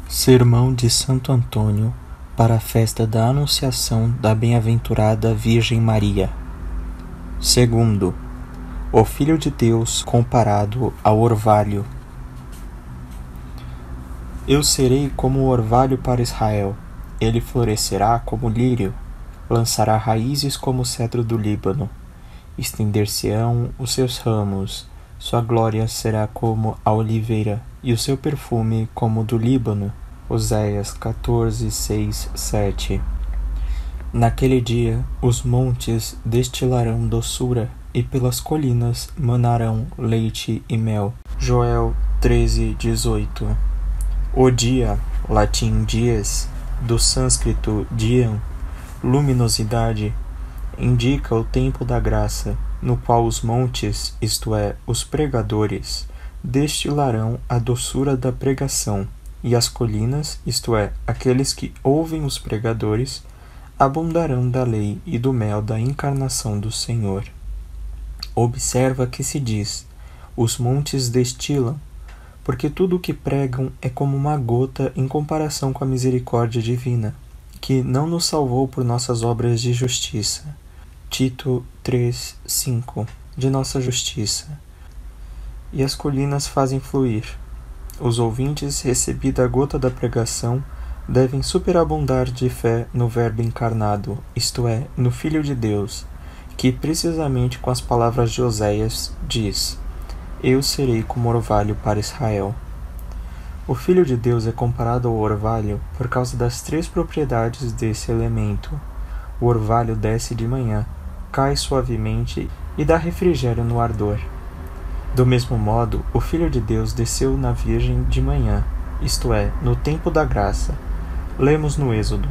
Sermão de Santo Antônio para a festa da Anunciação da Bem-aventurada Virgem Maria. Segundo, o Filho de Deus comparado ao orvalho. Eu serei como o orvalho para Israel, ele florescerá como o lírio, lançará raízes como o cedro do Líbano, estender-se-ão os seus ramos, sua glória será como a oliveira, e o seu perfume como o do Líbano. Oséias 14, 6, 7. Naquele dia, os montes destilarão doçura, e pelas colinas manarão leite e mel. Joel 13, 18. O dia, latim dies, do sânscrito dian, luminosidade, indica o tempo da graça, no qual os montes, isto é, os pregadores, destilarão a doçura da pregação, e as colinas, isto é, aqueles que ouvem os pregadores, abundarão da lei e do mel da encarnação do Senhor. Observa que se diz, os montes destilam, porque tudo o que pregam é como uma gota em comparação com a misericórdia divina, que não nos salvou por nossas obras de justiça. Tito 3, 5, de nossa justiça. E as colinas fazem fluir. Os ouvintes, recebida a gota da pregação, devem superabundar de fé no Verbo encarnado, isto é, no Filho de Deus, que precisamente com as palavras de Oséias diz: Eu serei como orvalho para Israel. O Filho de Deus é comparado ao orvalho por causa das três propriedades desse elemento. O orvalho desce de manhã, cai suavemente e dá refrigério no ardor. Do mesmo modo, o Filho de Deus desceu na Virgem de manhã, isto é, no tempo da graça. Lemos no Êxodo: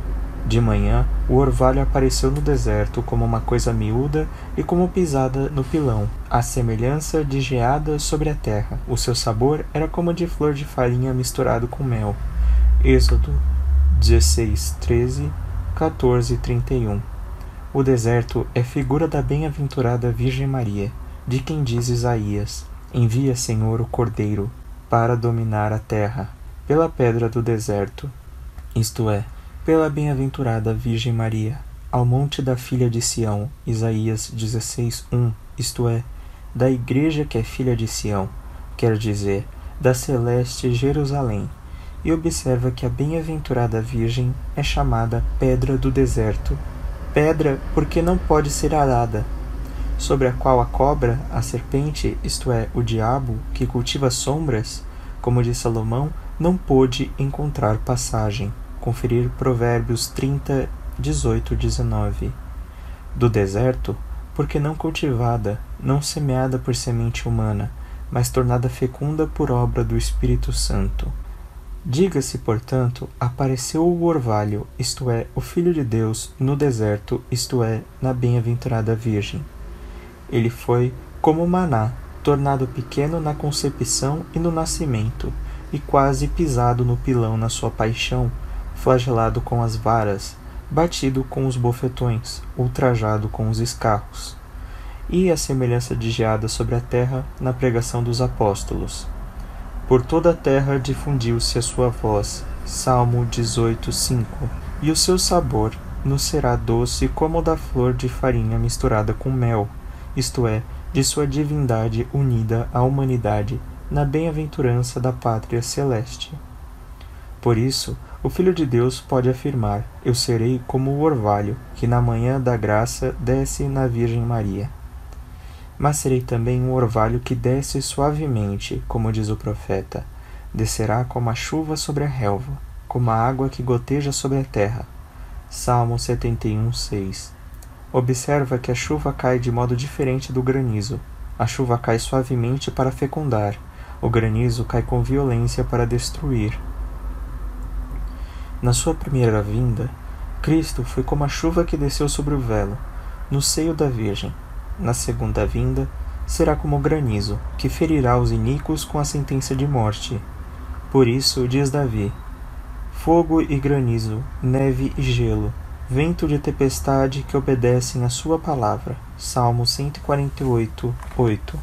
de manhã, o orvalho apareceu no deserto como uma coisa miúda e como pisada no pilão, à semelhança de geada sobre a terra. O seu sabor era como de flor de farinha misturado com mel. Êxodo 16, 13, 14, 31. O deserto é figura da bem-aventurada Virgem Maria, de quem diz Isaías: Envia, Senhor, o Cordeiro, para dominar a terra, pela pedra do deserto, isto é, pela bem-aventurada Virgem Maria, ao monte da filha de Sião, Isaías 16, 1, isto é, da igreja que é filha de Sião, quer dizer, da celeste Jerusalém. E observa que a bem-aventurada Virgem é chamada pedra do deserto, pedra porque não pode ser arada, sobre a qual a cobra, a serpente, isto é, o diabo, que cultiva sombras, como diz Salomão, não pôde encontrar passagem. Conferir Provérbios 30, 18, 19. Do deserto, porque não cultivada, não semeada por semente humana, mas tornada fecunda por obra do Espírito Santo. Diga-se, portanto, apareceu o orvalho, isto é, o Filho de Deus, no deserto, isto é, na bem-aventurada Virgem. Ele foi como maná, tornado pequeno na concepção e no nascimento, e quase pisado no pilão na sua paixão, flagelado com as varas, batido com os bofetões, ultrajado com os escarros. E a semelhança de geada sobre a terra na pregação dos apóstolos. Por toda a terra difundiu-se a sua voz, Salmo 18, 5, e o seu sabor nos será doce como o da flor de farinha misturada com mel, isto é, de sua divindade unida à humanidade, na bem-aventurança da pátria celeste. Por isso, o Filho de Deus pode afirmar: Eu serei como o orvalho, que na manhã da graça desce na Virgem Maria. Mas serei também um orvalho que desce suavemente, como diz o profeta: descerá como a chuva sobre a relva, como a água que goteja sobre a terra. Salmo 71, 6. Observa que a chuva cai de modo diferente do granizo. A chuva cai suavemente para fecundar, o granizo cai com violência para destruir. Na sua primeira vinda, Cristo foi como a chuva que desceu sobre o velo, no seio da Virgem. Na segunda vinda, será como o granizo, que ferirá os iníquos com a sentença de morte. Por isso, diz Davi: fogo e granizo, neve e gelo, vento de tempestade que obedecem à sua palavra. Salmo 148, 8.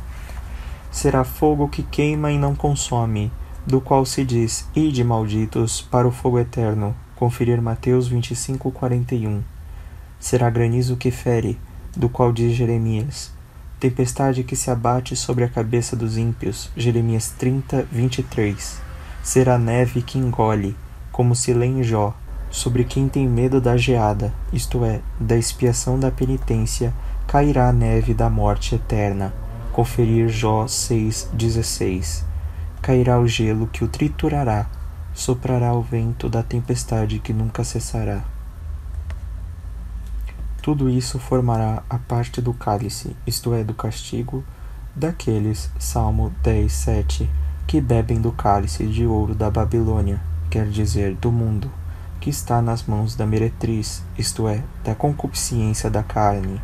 Será fogo que queima e não consome, do qual se diz: Ide, malditos, para o fogo eterno. Conferir Mateus 25:41. Será granizo que fere, do qual diz Jeremias: tempestade que se abate sobre a cabeça dos ímpios. Jeremias 30:23. Será neve que engole, como se lê em Jó, sobre quem tem medo da geada, isto é, da expiação da penitência, cairá a neve da morte eterna. Conferir Jó 6:16. Cairá o gelo que o triturará, soprará o vento da tempestade que nunca cessará. Tudo isso formará a parte do cálice, isto é, do castigo, daqueles, Salmo 10:7, que bebem do cálice de ouro da Babilônia, quer dizer, do mundo, que está nas mãos da meretriz, isto é, da concupiscência da carne.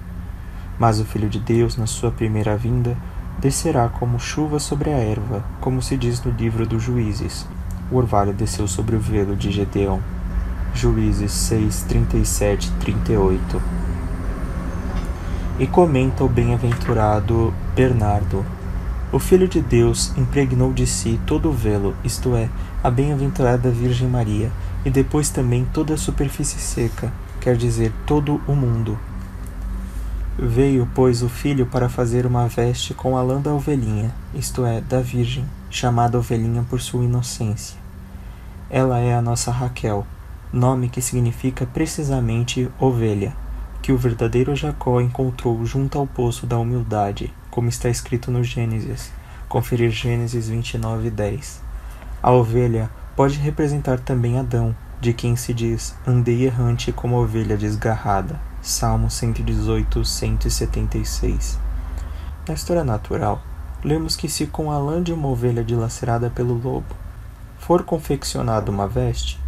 Mas o Filho de Deus, na sua primeira vinda, descerá como chuva sobre a erva, como se diz no livro dos Juízes. O orvalho desceu sobre o velo de Gedeão. Juízes 6:37-38. E comenta o bem-aventurado Bernardo: o Filho de Deus impregnou de si todo o velo, isto é, a bem-aventurada Virgem Maria, e depois também toda a superfície seca, quer dizer, todo o mundo. Veio, pois, o Filho para fazer uma veste com a lã da ovelhinha, isto é, da Virgem, chamada ovelhinha por sua inocência. Ela é a nossa Raquel, nome que significa precisamente ovelha, que o verdadeiro Jacó encontrou junto ao poço da humildade, como está escrito no Gênesis. Conferir Gênesis 29:10. A ovelha pode representar também Adão, de quem se diz: andei errante como ovelha desgarrada. Salmo 118:176. Na história natural, lemos que se com a lã de uma ovelha dilacerada pelo lobo for confeccionada uma veste,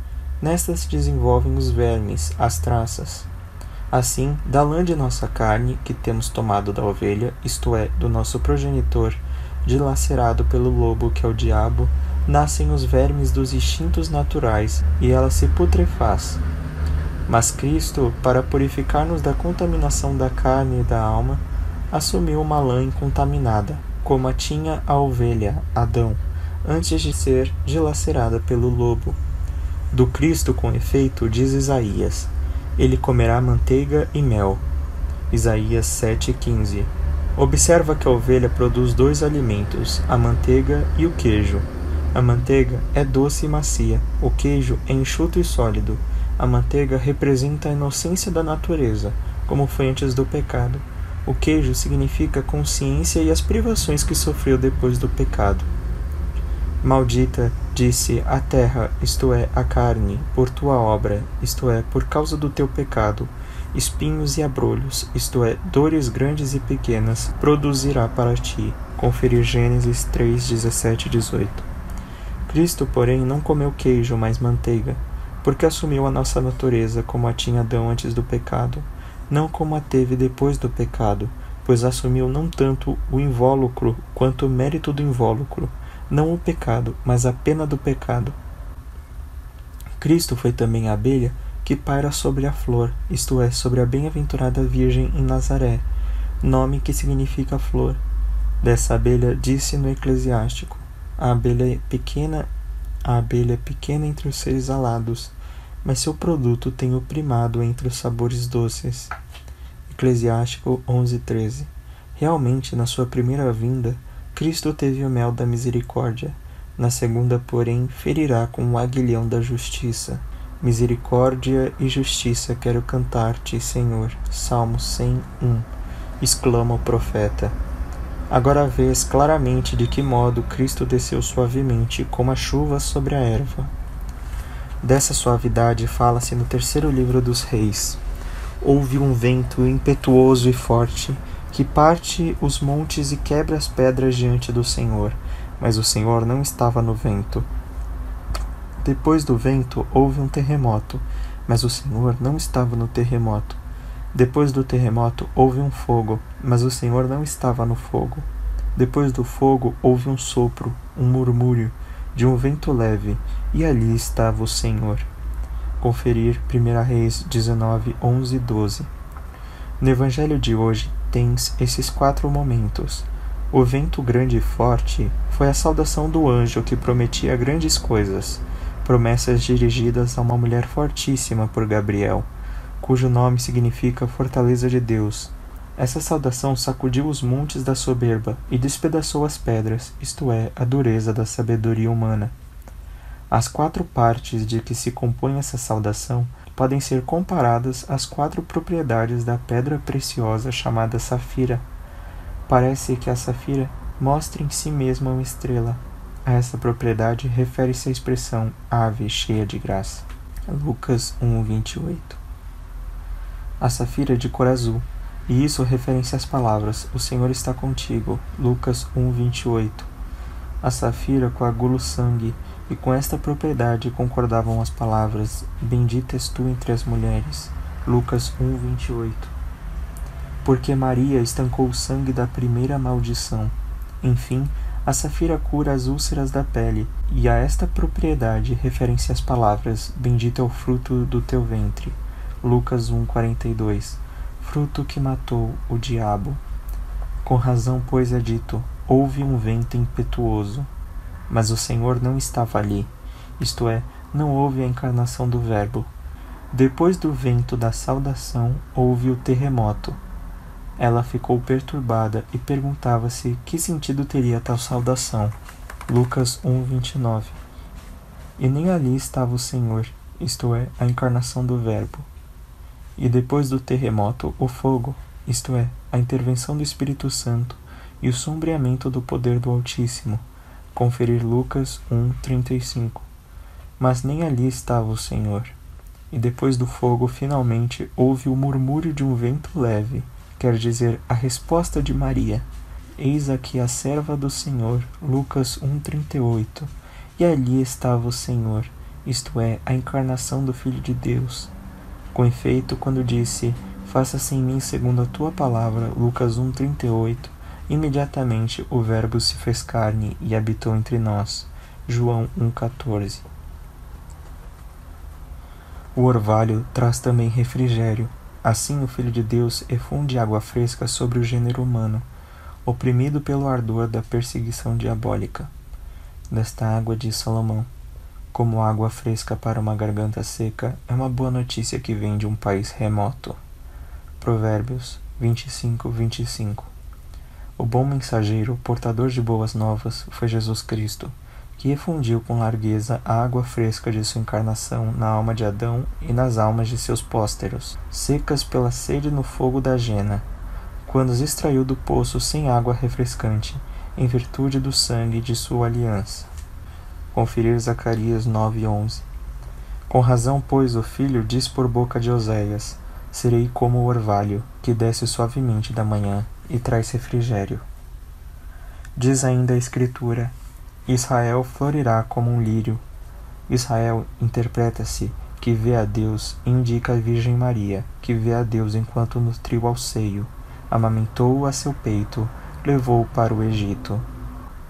nesta se desenvolvem os vermes, as traças. Assim, da lã de nossa carne, que temos tomado da ovelha, isto é, do nosso progenitor, dilacerado pelo lobo, que é o diabo, nascem os vermes dos instintos naturais, e ela se putrefaz. Mas Cristo, para purificar-nos da contaminação da carne e da alma, assumiu uma lã incontaminada, como a tinha a ovelha, Adão, antes de ser dilacerada pelo lobo. Do Cristo, com efeito, diz Isaías: ele comerá manteiga e mel. Isaías 7:15. Observa que a ovelha produz dois alimentos, a manteiga e o queijo. A manteiga é doce e macia, o queijo é enxuto e sólido. A manteiga representa a inocência da natureza, como foi antes do pecado. O queijo significa a consciência e as privações que sofreu depois do pecado. Maldita, disse a terra, isto é, a carne, por tua obra, isto é, por causa do teu pecado. Espinhos e abrolhos, isto é, dores grandes e pequenas, produzirá para ti. Conferir Gênesis 3:17-18. Cristo, porém, não comeu queijo, mas manteiga, porque assumiu a nossa natureza como a tinha Adão antes do pecado, não como a teve depois do pecado, pois assumiu não tanto o invólucro quanto o mérito do invólucro, não o pecado, mas a pena do pecado. Cristo foi também a abelha que paira sobre a flor, isto é, sobre a bem-aventurada Virgem em Nazaré, nome que significa flor. Dessa abelha disse no Eclesiástico: a abelha é pequena entre os seres alados, mas seu produto tem o primado entre os sabores doces. Eclesiástico 11:13. Realmente, na sua primeira vinda, Cristo teve o mel da misericórdia. Na segunda, porém, ferirá com o aguilhão da justiça. Misericórdia e justiça quero cantar-te, Senhor. Salmo 100:1. Exclama o profeta. Agora vês claramente de que modo Cristo desceu suavemente, como a chuva sobre a erva. Dessa suavidade fala-se no terceiro livro dos Reis. Houve um vento impetuoso e forte, que parte os montes e quebra as pedras diante do Senhor, mas o Senhor não estava no vento. Depois do vento houve um terremoto, mas o Senhor não estava no terremoto. Depois do terremoto houve um fogo, mas o Senhor não estava no fogo. Depois do fogo houve um sopro, um murmúrio, de um vento leve, e ali estava o Senhor. Conferir 1 Reis 19:11-12. No Evangelho de hoje tens esses 4 momentos: O vento grande e forte foi a saudação do anjo que prometia grandes coisas, promessas dirigidas a uma mulher fortíssima por Gabriel, cujo nome significa Fortaleza de Deus. Essa saudação sacudiu os montes da soberba e despedaçou as pedras, isto é, a dureza da sabedoria humana. As 4 partes de que se compõe essa saudação podem ser comparadas às 4 propriedades da pedra preciosa chamada safira. Parece que a safira mostra em si mesma uma estrela. A essa propriedade refere-se a expressão ave cheia de graça. Lucas 1:28. A safira é de cor azul, e isso refere-se às palavras o Senhor está contigo. Lucas 1:28. A safira coagula o sangue, e com esta propriedade concordavam as palavras bendita és tu entre as mulheres. Lucas 1:28. Porque Maria estancou o sangue da primeira maldição. Enfim, a safira cura as úlceras da pele, e a esta propriedade referem-se as palavras bendito é o fruto do teu ventre. Lucas 1:42. Fruto que matou o diabo. Com razão, pois, é dito, houve um vento impetuoso. Mas o Senhor não estava ali, isto é, não houve a encarnação do Verbo. Depois do vento da saudação, houve o terremoto. Ela ficou perturbada e perguntava-se que sentido teria tal saudação. Lucas 1:29. E nem ali estava o Senhor, isto é, a encarnação do Verbo. E depois do terremoto, o fogo, isto é, a intervenção do Espírito Santo e o sombreamento do poder do Altíssimo. Conferir Lucas 1:35. Mas nem ali estava o Senhor. E depois do fogo, finalmente, houve o murmúrio de um vento leve, quer dizer, a resposta de Maria. Eis aqui a serva do Senhor, Lucas 1:38. E ali estava o Senhor, isto é, a encarnação do Filho de Deus. Com efeito, quando disse, faça-se em mim segundo a tua palavra, Lucas 1:38, imediatamente o Verbo se fez carne e habitou entre nós. João 1:14. O orvalho traz também refrigério. Assim o Filho de Deus efunde água fresca sobre o gênero humano, oprimido pelo ardor da perseguição diabólica. Desta água diz Salomão, como água fresca para uma garganta seca, é uma boa notícia que vem de um país remoto. Provérbios 25:25. O bom mensageiro, portador de boas novas, foi Jesus Cristo, que efundiu com largueza a água fresca de sua encarnação na alma de Adão e nas almas de seus pósteros, secas pela sede no fogo da jena, quando os extraiu do poço sem água refrescante, em virtude do sangue de sua aliança. Conferir Zacarias 9:11. Com razão, pois, o Filho diz por boca de Oséias, serei como o orvalho, que desce suavemente da manhã, e traz refrigério. Diz ainda a Escritura, Israel florirá como um lírio. Israel interpreta-se que vê a Deus e indica a Virgem Maria, que vê a Deus enquanto nutriu ao seio, amamentou-o a seu peito, levou-o para o Egito.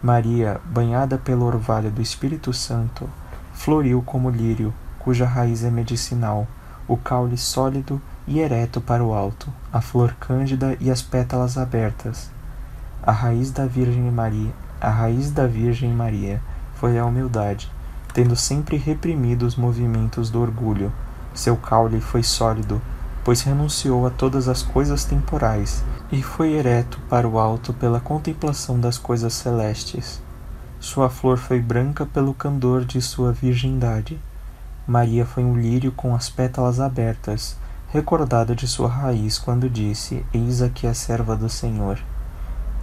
Maria, banhada pelo orvalho do Espírito Santo, floriu como lírio, cuja raiz é medicinal, o caule sólido e ereto para o alto, a flor cândida e as pétalas abertas. A raiz da Virgem Maria foi a humildade, tendo sempre reprimido os movimentos do orgulho. Seu caule foi sólido, pois renunciou a todas as coisas temporais, e foi ereto para o alto pela contemplação das coisas celestes. Sua flor foi branca pelo candor de sua virgindade. Maria foi um lírio com as pétalas abertas, recordada de sua raiz quando disse, eis aqui a serva do Senhor.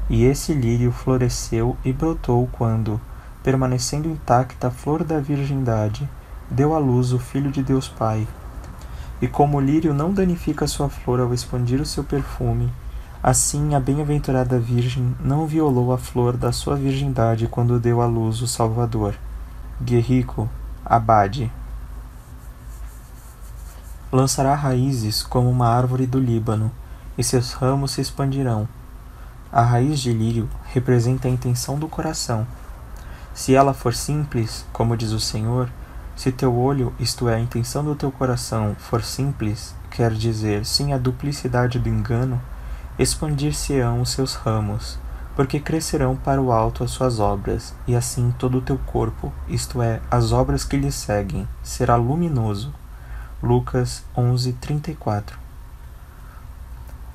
E esse lírio floresceu e brotou quando, permanecendo intacta a flor da virgindade, deu à luz o Filho de Deus Pai. E como o lírio não danifica sua flor ao expandir o seu perfume, assim a bem-aventurada Virgem não violou a flor da sua virgindade quando deu à luz o Salvador. Guerrico, Abade. Lançará raízes como uma árvore do Líbano, e seus ramos se expandirão. A raiz de lírio representa a intenção do coração. Se ela for simples, como diz o Senhor, se teu olho, isto é, a intenção do teu coração, for simples, quer dizer, sem a duplicidade do engano, expandir-se-ão os seus ramos, porque crescerão para o alto as suas obras, e assim todo o teu corpo, isto é, as obras que lhe seguem, será luminoso. Lucas 11:34.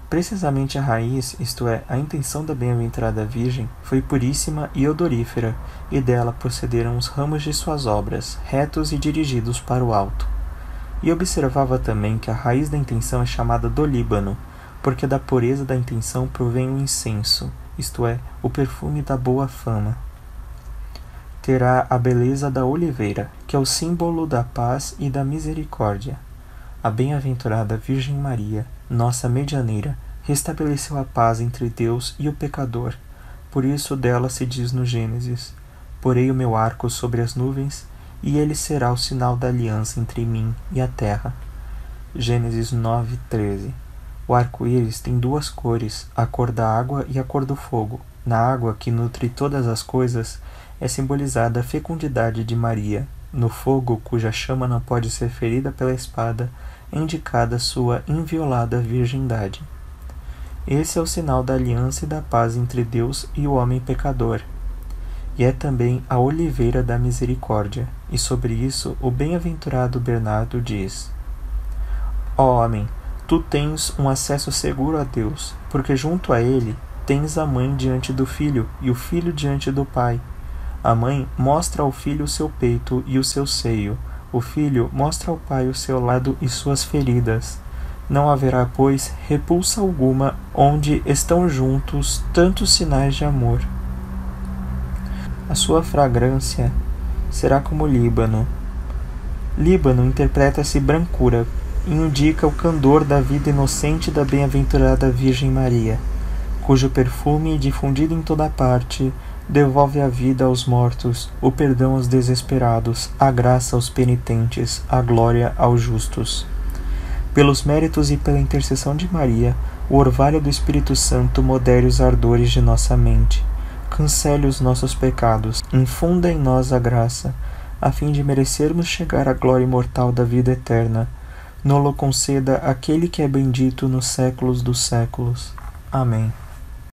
Precisamente a raiz, isto é, a intenção da bem-aventurada Virgem, foi puríssima e odorífera, e dela procederam os ramos de suas obras, retos e dirigidos para o alto. E observava também que a raiz da intenção é chamada do Líbano, porque da pureza da intenção provém o incenso, isto é, o perfume da boa fama. Terá a beleza da oliveira, que é o símbolo da paz e da misericórdia. A bem-aventurada Virgem Maria, nossa medianeira, restabeleceu a paz entre Deus e o pecador. Por isso dela se diz no Gênesis: porei o meu arco sobre as nuvens, e ele será o sinal da aliança entre mim e a terra. Gênesis 9:13. O arco-íris tem duas cores, a cor da água e a cor do fogo. Na água, que nutre todas as coisas, é simbolizada a fecundidade de Maria. No fogo, cuja chama não pode ser ferida pela espada, é indicada sua inviolada virgindade. Esse é o sinal da aliança e da paz entre Deus e o homem pecador. E é também a oliveira da misericórdia. E sobre isso, o bem-aventurado Bernardo diz: ó homem, tu tens um acesso seguro a Deus, porque junto a ele tens a mãe diante do filho e o filho diante do pai. A mãe mostra ao filho o seu peito e o seu seio. O filho mostra ao pai o seu lado e suas feridas. Não haverá, pois, repulsa alguma onde estão juntos tantos sinais de amor. A sua fragrância será como Líbano. Líbano interpreta-se brancura e indica o candor da vida inocente da bem-aventurada Virgem Maria, cujo perfume, difundido em toda parte, devolve a vida aos mortos, o perdão aos desesperados, a graça aos penitentes, a glória aos justos. Pelos méritos e pela intercessão de Maria, o orvalho do Espírito Santo modere os ardores de nossa mente, cancele os nossos pecados, infunda em nós a graça, a fim de merecermos chegar à glória imortal da vida eterna. Nolo conceda aquele que é bendito nos séculos dos séculos. Amém.